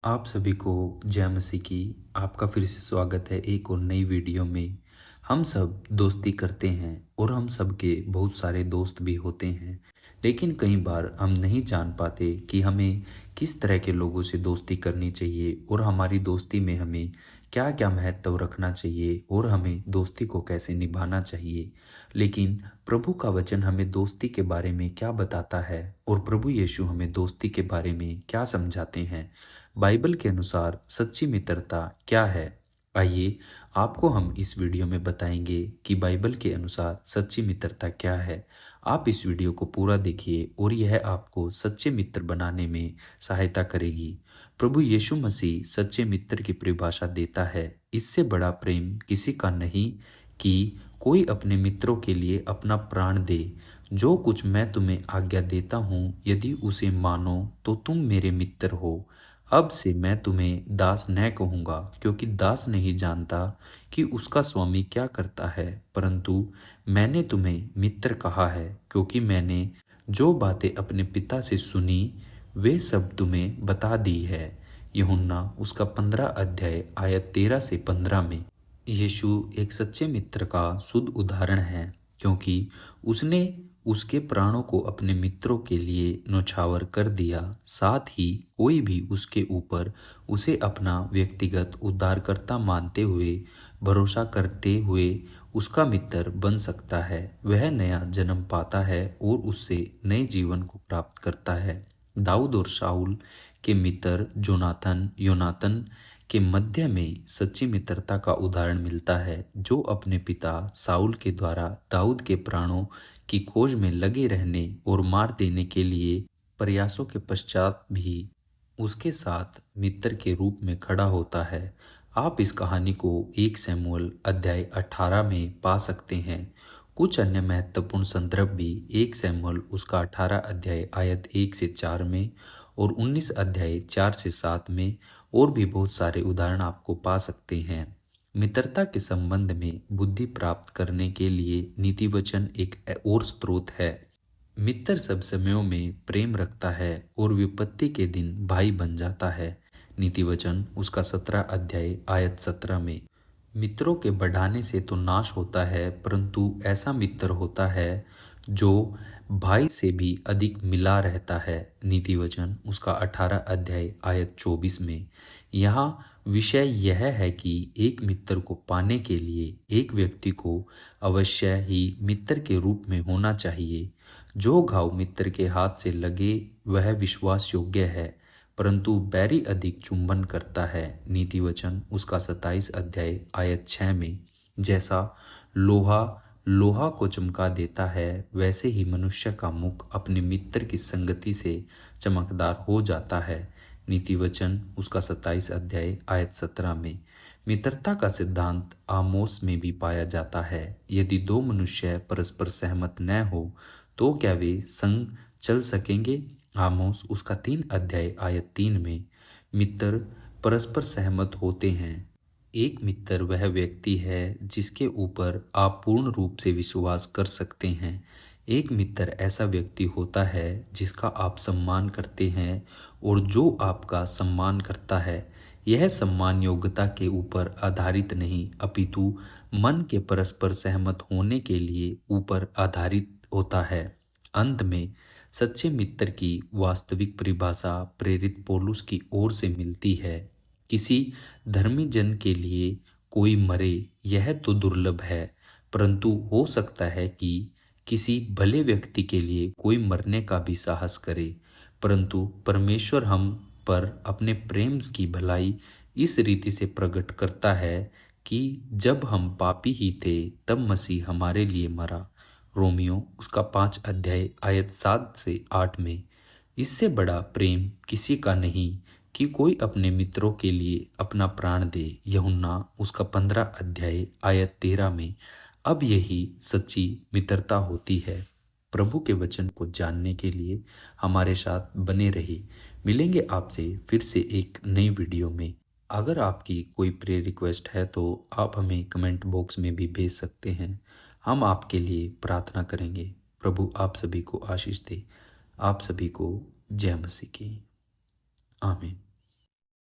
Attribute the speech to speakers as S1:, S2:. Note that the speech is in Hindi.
S1: आप सभी को जय मसीह की। आपका फिर से स्वागत है एक और नई वीडियो में। हम सब दोस्ती करते हैं और हम सब के बहुत सारे दोस्त भी होते हैं, लेकिन कई बार हम नहीं जान पाते कि हमें किस तरह के लोगों से दोस्ती करनी चाहिए और हमारी दोस्ती में हमें क्या क्या महत्व रखना चाहिए और हमें दोस्ती को कैसे निभाना चाहिए। लेकिन प्रभु का वचन हमें दोस्ती के बारे में क्या बताता है और प्रभु यीशु हमें दोस्ती के बारे में क्या समझाते हैं। बाइबल के अनुसार सच्ची मित्रता क्या है? आइए आपको हम इस वीडियो में बताएंगे कि बाइबल के अनुसार सच्ची मित्रता क्या है। आप इस वीडियो को पूरा देखिए और यह आपको सच्चे मित्र बनाने में सहायता करेगी। प्रभु यीशु मसीह सच्चे मित्र की परिभाषा देता है, इससे बड़ा प्रेम किसी का नहीं कि कोई अपने मित्रों के लिए अपना प्राण दे। जो कुछ मैं तुम्हें आज्ञा देता हूँ, यदि उसे मानो तो तुम मेरे मित्र हो। अब से मैं तुम्हें दास न कहूँगा, क्योंकि दास नहीं जानता कि उसका स्वामी क्या करता है, परंतु मैंने तुम्हें मित्र कहा है, क्योंकि मैंने जो बातें अपने पिता से सुनी वे सब तुम्हें बता दी है। यूहन्ना उसका 15 अध्याय आयत 13 से 15 में। यीशु एक सच्चे मित्र का शुद्ध उदाहरण है, क्योंकि उसने उसके प्राणों को अपने मित्रों के लिए न्यौछावर कर दिया। साथ ही कोई भी उसके ऊपर उसे अपना व्यक्तिगत उद्धारकर्ता मानते हुए भरोसा करते हुए उसका मित्र बन सकता है। वह नया जन्म पाता है और उससे नए जीवन को प्राप्त करता है। दाऊद और शाऊल के मित्र योनातन के मध्य में सच्ची मित्रता का उदाहरण मिलता है, जो अपने पिता साउल के द्वारा दाऊद के प्राणों की खोज में लगे रहने और मार देने के लिए प्रयासों के पश्चात भी उसके साथ मित्र के रूप में खड़ा होता है। आप इस कहानी को 1 शमूएल अध्याय 18 में पा सकते हैं। कुछ अन्य महत्वपूर्ण संदर्भ भी 1 शमूएल उसका 18 अध्याय आयत 1 से 4 में और 19 अध्याय 4 से 7 में और भी बहुत सारे उदाहरण आपको पा सकते हैं। मित्रता के संबंध में बुद्धि प्राप्त करने के लिए नीति वचन एक और स्रोत है। मित्र सब समयों में प्रेम रखता है और विपत्ति के दिन भाई बन जाता है। नीति वचन उसका 17 अध्याय आयत 17 में। मित्रों के बढ़ाने से तो नाश होता है, परंतु ऐसा मित्र होता है जो भाई से भी अधिक मिला रहता है। नीति वचन उसका 18 अध्याय आयत 24 में। यहाँ विषय यह है कि एक मित्र को पाने के लिए एक व्यक्ति को अवश्य ही मित्र के रूप में होना चाहिए। जो घाव मित्र के हाथ से लगे वह विश्वास योग्य है, परंतु बैरी अधिक चुंबन करता है। नीति वचन उसका 27 अध्याय आयत 6 में। जैसा लोहा को चमका देता है, वैसे ही मनुष्य का मुख अपने मित्र की संगति से चमकदार हो जाता है। नीति वचन उसका 27 अध्याय आयत 17 में। मित्रता का सिद्धांत आमोस में भी पाया जाता है। यदि दो मनुष्य परस्पर सहमत न हो तो क्या वे संग चल सकेंगे? आमोस उसका 3 अध्याय आयत 3 में। मित्र परस्पर सहमत होते हैं। एक मित्र वह व्यक्ति है जिसके ऊपर आप पूर्ण रूप से विश्वास कर सकते हैं। एक मित्र ऐसा व्यक्ति होता है जिसका आप सम्मान करते हैं और जो आपका सम्मान करता है। यह सम्मान योग्यता के ऊपर आधारित नहीं, अपितु मन के परस्पर सहमत होने के लिए ऊपर आधारित होता है। अंत में सच्चे मित्र की वास्तविक परिभाषा प्रेरित पौलुस की ओर से मिलती है। किसी धर्मी जन के लिए कोई मरे यह तो दुर्लभ है, परंतु हो सकता है कि किसी भले व्यक्ति के लिए कोई मरने का भी साहस करे। परंतु परमेश्वर हम पर अपने प्रेम की भलाई इस रीति से प्रकट करता है कि जब हम पापी ही थे तब मसीह हमारे लिए मरा। रोमियो उसका 5 अध्याय आयत 7 से 8 में। इससे बड़ा प्रेम किसी का नहीं कि कोई अपने मित्रों के लिए अपना प्राण दे। यूहन्ना उसका 15 अध्याय आयत 13 में। अब यही सच्ची मित्रता होती है। प्रभु के वचन को जानने के लिए हमारे साथ बने रहिए। मिलेंगे आपसे फिर से एक नई वीडियो में। अगर आपकी कोई प्रे रिक्वेस्ट है तो आप हमें कमेंट बॉक्स में भी भेज सकते हैं। हम आपके लिए प्रार्थना करेंगे। प्रभु आप सभी को आशीष दे। आप सभी को जय मसीह की। आमीन।